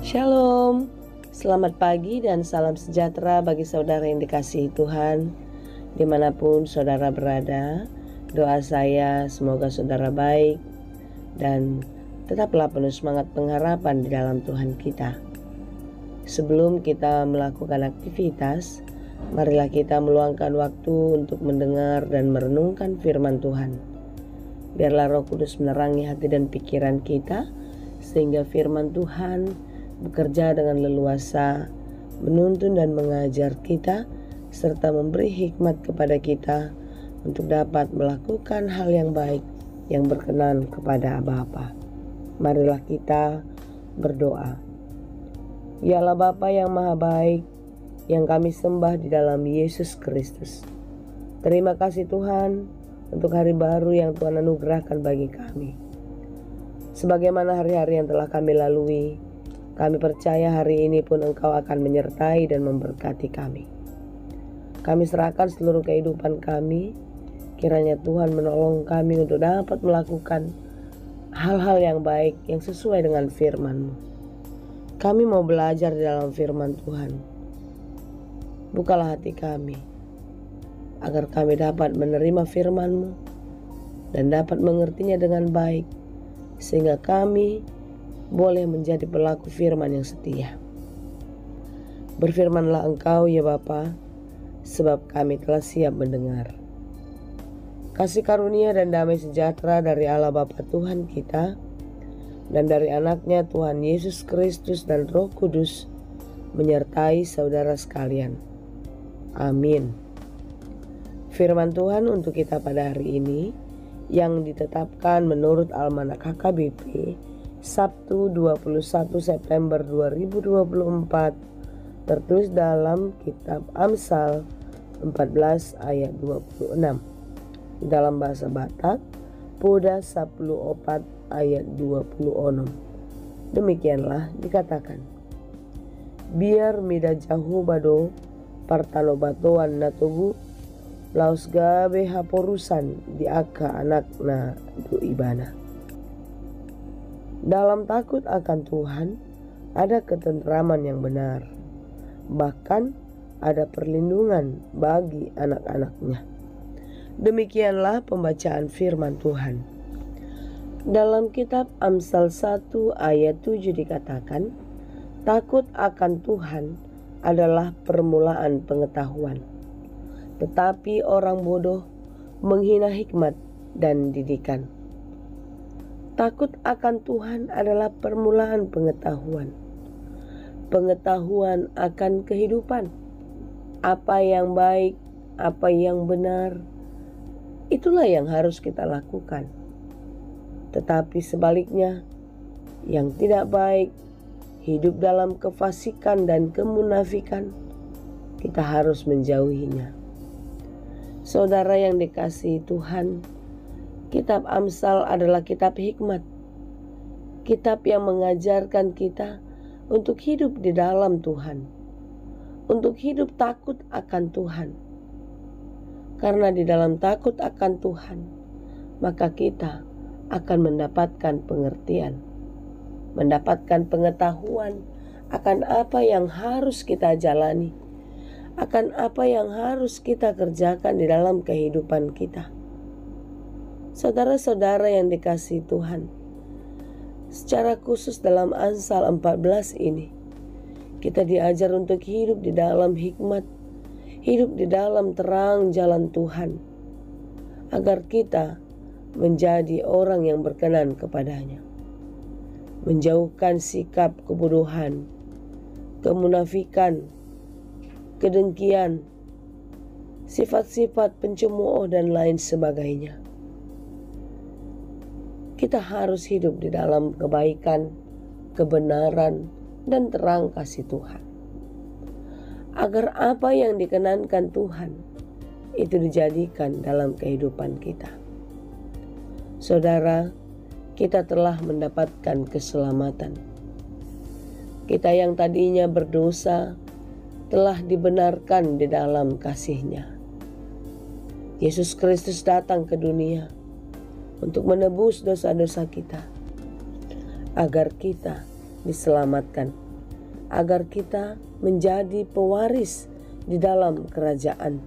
Shalom, selamat pagi dan salam sejahtera bagi saudara yang dikasihi Tuhan. Dimanapun saudara berada, doa saya semoga saudara baik dan tetaplah penuh semangat pengharapan di dalam Tuhan kita. Sebelum kita melakukan aktivitas, marilah kita meluangkan waktu untuk mendengar dan merenungkan firman Tuhan. Biarlah Roh Kudus menerangi hati dan pikiran kita, sehingga firman Tuhan bekerja dengan leluasa, menuntun dan mengajar kita, serta memberi hikmat kepada kita untuk dapat melakukan hal yang baik yang berkenan kepada Bapa. Marilah kita berdoa. Ya Allah Bapa yang maha baik, yang kami sembah di dalam Yesus Kristus. Terima kasih Tuhan untuk hari baru yang Tuhan anugerahkan bagi kami. Sebagaimana hari-hari yang telah kami lalui, kami percaya hari ini pun Engkau akan menyertai dan memberkati kami. Kami serahkan seluruh kehidupan kami. Kiranya Tuhan menolong kami untuk dapat melakukan hal-hal yang baik yang sesuai dengan firman-Mu. Kami mau belajar di dalam firman Tuhan. Bukalah hati kami, agar kami dapat menerima firman-Mu dan dapat mengertinya dengan baik, sehingga kami boleh menjadi pelaku firman yang setia. Berfirmanlah Engkau ya Bapa, sebab kami telah siap mendengar. Kasih karunia dan damai sejahtera dari Allah Bapa Tuhan kita, dan dari anaknya Tuhan Yesus Kristus dan Roh Kudus, menyertai saudara sekalian. Amin. Firman Tuhan untuk kita pada hari ini, yang ditetapkan menurut Almanak HKBP, Sabtu 21 September 2024, tertulis dalam kitab Amsal 14 ayat 26. Dalam bahasa Batak, Poda 10 opat ayat 26. Demikianlah dikatakan. Biar mida jauh bado partalo batoan natobu laus gabe haporusan di aka anakna du ibana. Dalam takut akan Tuhan ada ketentraman yang benar, bahkan ada perlindungan bagi anak-anaknya. Demikianlah pembacaan firman Tuhan. Dalam kitab Amsal 1 ayat 7 dikatakan, takut akan Tuhan adalah permulaan pengetahuan, tetapi orang bodoh menghina hikmat dan didikan. Takut akan Tuhan adalah permulaan pengetahuan. Pengetahuan akan kehidupan. Apa yang baik, apa yang benar, itulah yang harus kita lakukan. Tetapi sebaliknya, yang tidak baik, hidup dalam kefasikan dan kemunafikan, kita harus menjauhinya. Saudara yang dikasihi Tuhan, kitab Amsal adalah kitab hikmat, kitab yang mengajarkan kita untuk hidup di dalam Tuhan, untuk hidup takut akan Tuhan. Karena di dalam takut akan Tuhan, maka kita akan mendapatkan pengertian, mendapatkan pengetahuan akan apa yang harus kita jalani, akan apa yang harus kita kerjakan di dalam kehidupan kita. Saudara-saudara yang dikasihi Tuhan, secara khusus dalam Amsal 14 ini, kita diajar untuk hidup di dalam hikmat, hidup di dalam terang jalan Tuhan, agar kita menjadi orang yang berkenan kepadanya, menjauhkan sikap kebodohan, kemunafikan, kedengkian, sifat-sifat pencemooh dan lain sebagainya. Kita harus hidup di dalam kebaikan, kebenaran, dan terang kasih Tuhan, agar apa yang dikenankan Tuhan itu dijadikan dalam kehidupan kita. Saudara, kita telah mendapatkan keselamatan. Kita yang tadinya berdosa telah dibenarkan di dalam kasih-Nya. Yesus Kristus datang ke dunia untuk menebus dosa-dosa kita, agar kita diselamatkan agar kita menjadi pewaris di dalam kerajaan.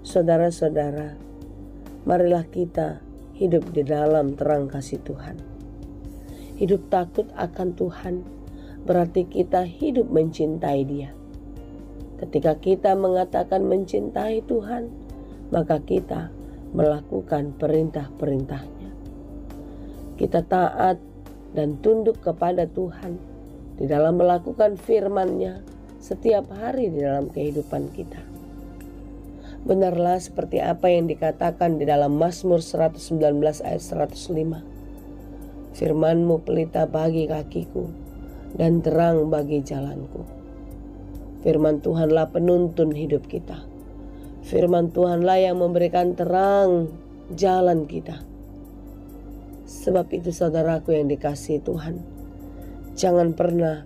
Saudara-saudara, marilah kita hidup di dalam terang kasih Tuhan. Hidup takut akan Tuhan berarti kita hidup mencintai Dia. Ketika kita mengatakan mencintai Tuhan, maka kita melakukan perintah-perintahnya. Kita taat dan tunduk kepada Tuhan di dalam melakukan firman-Nya setiap hari di dalam kehidupan kita. Benarlah seperti apa yang dikatakan di dalam Mazmur 119 ayat 105. Firman-Mu pelita bagi kakiku dan terang bagi jalanku. Firman Tuhanlah penuntun hidup kita. Firman Tuhanlah yang memberikan terang jalan kita. Sebab itu saudaraku yang dikasihi Tuhan, jangan pernah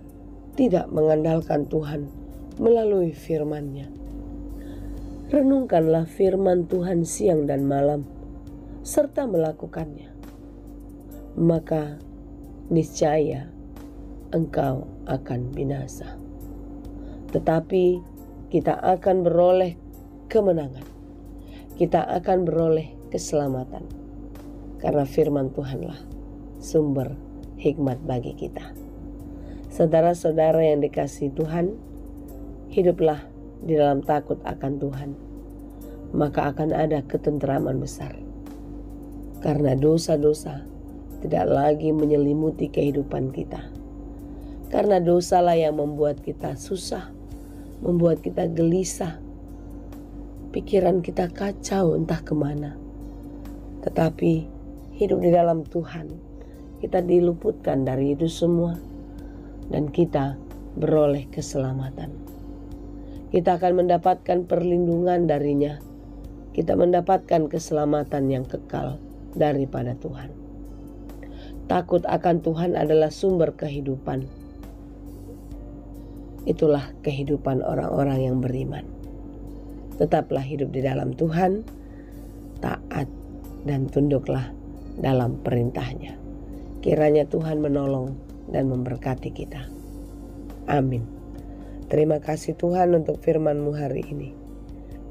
tidak mengandalkan Tuhan melalui firman-Nya. Renungkanlah firman Tuhan siang dan malam, serta melakukannya. Maka niscaya engkau akan binasa. Tetapi kita akan beroleh kemenangan. Kita akan beroleh keselamatan. Karena firman Tuhanlah sumber hikmat bagi kita. Saudara-saudara yang dikasihi Tuhan, hiduplah di dalam takut akan Tuhan. Maka akan ada ketentraman besar. Karena dosa-dosa tidak lagi menyelimuti kehidupan kita. Karena dosalah yang membuat kita susah, membuat kita gelisah, pikiran kita kacau entah kemana. Tetapi hidup di dalam Tuhan, kita diluputkan dari itu semua dan kita beroleh keselamatan. Kita akan mendapatkan perlindungan darinya. Kita mendapatkan keselamatan yang kekal daripada Tuhan. Takut akan Tuhan adalah sumber kehidupan. Itulah kehidupan orang-orang yang beriman. Tetaplah hidup di dalam Tuhan, taat dan tunduklah dalam perintah-Nya. Kiranya Tuhan menolong dan memberkati kita. Amin. Terima kasih Tuhan untuk firman-Mu hari ini.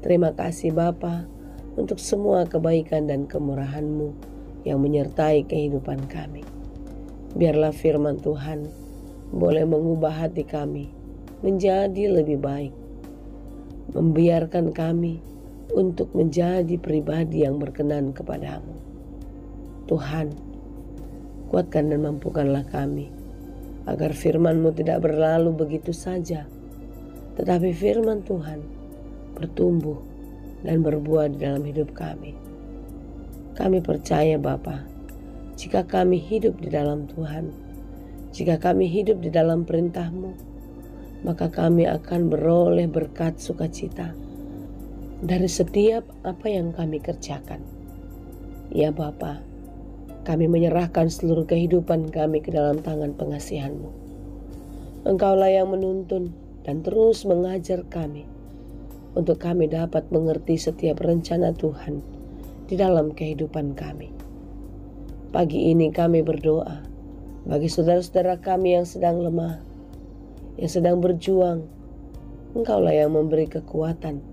Terima kasih Bapa untuk semua kebaikan dan kemurahan-Mu yang menyertai kehidupan kami. Biarlah firman Tuhan boleh mengubah hati kami menjadi lebih baik. Membiarkan kami untuk menjadi pribadi yang berkenan kepada-Mu. Tuhan, kuatkan dan mampukanlah kami agar firman-Mu tidak berlalu begitu saja, tetapi firman Tuhan bertumbuh dan berbuah di dalam hidup kami. Kami percaya Bapa, jika kami hidup di dalam Tuhan, jika kami hidup di dalam perintah-Mu, maka kami akan beroleh berkat sukacita dari setiap apa yang kami kerjakan. Ya Bapa, kami menyerahkan seluruh kehidupan kami ke dalam tangan pengasihan-Mu. Engkaulah yang menuntun dan terus mengajar kami untuk kami dapat mengerti setiap rencana Tuhan di dalam kehidupan kami. Pagi ini kami berdoa bagi saudara-saudara kami yang sedang lemah, yang sedang berjuang. Engkaulah yang memberi kekuatan.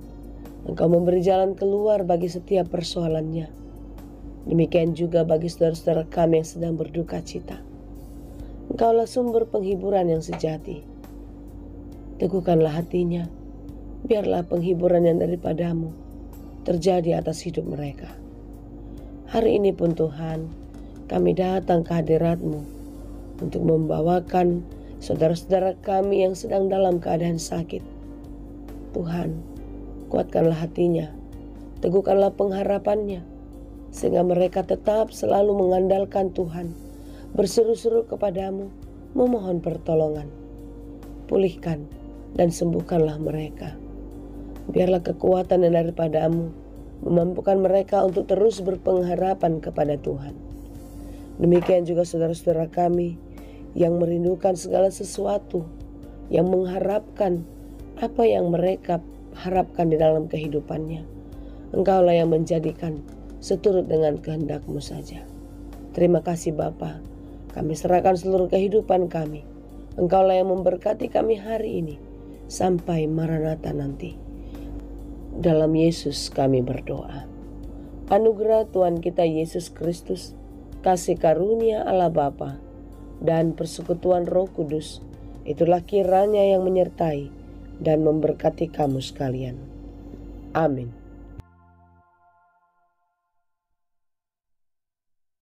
Engkau memberi jalan keluar bagi setiap persoalannya. Demikian juga bagi saudara-saudara kami yang sedang berduka cita. Engkaulah sumber penghiburan yang sejati. Teguhkanlah hatinya. Biarlah penghiburan yang daripada-Mu terjadi atas hidup mereka. Hari ini pun Tuhan, kami datang ke hadirat-Mu untuk membawakan saudara-saudara kami yang sedang dalam keadaan sakit. Tuhan, kuatkanlah hatinya, teguhkanlah pengharapannya, sehingga mereka tetap selalu mengandalkan Tuhan, berseru-seru kepada-Mu, memohon pertolongan. Pulihkan dan sembuhkanlah mereka. Biarlah kekuatan yang daripada-Mu memampukan mereka untuk terus berpengharapan kepada Tuhan. Demikian juga saudara-saudara kami yang merindukan segala sesuatu, yang mengharapkan apa yang mereka harapkan di dalam kehidupannya. Engkaulah yang menjadikan seturut dengan kehendak-Mu saja. Terima kasih Bapa. Kami serahkan seluruh kehidupan kami. Engkaulah yang memberkati kami hari ini sampai Maranatha nanti. Dalam Yesus kami berdoa. Anugerah Tuhan kita Yesus Kristus, kasih karunia Allah Bapa, dan persekutuan Roh Kudus, itulah kiranya yang menyertai dan memberkati kamu sekalian. Amin.